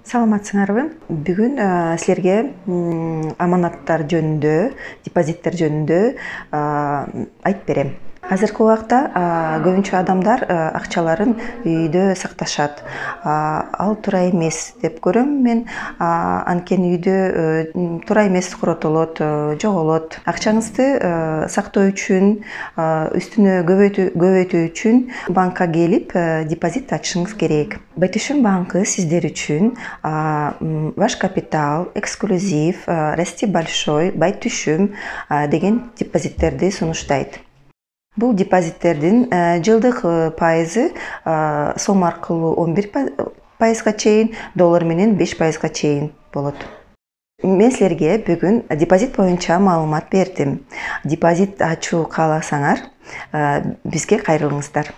Саламатсыңарбы? Бүгүн силерге аманаттар жөнүндө, депозиттер жөнүндө айтып берем. Азыркы убакта көбүнчө адамдар акчаларын үйдө сакташат. Ал туура эмес деп көрөм мен. Анткени үйдө туура эмес коротулот, жоголот. Акчаңызды сактоо үчүн, үстүнө көбөйтүү үчүн банкка келип депозит ачышыңыз керек. Байтүшүм банкы сиздер үчүн Ваш капитал, эксклюзив, расти большой, Байтүшүм деген депозиттерди сунуштайт. Бул депозиттердин жылдык пайызы сом аркылуу 11%-га чейин, доллар менен 5%-га чейин болот. Мен силерге бүгүн депозит боюнча маалымат бердим. Депозит ачуу кааласаңар, бизге кайрылыңыздар.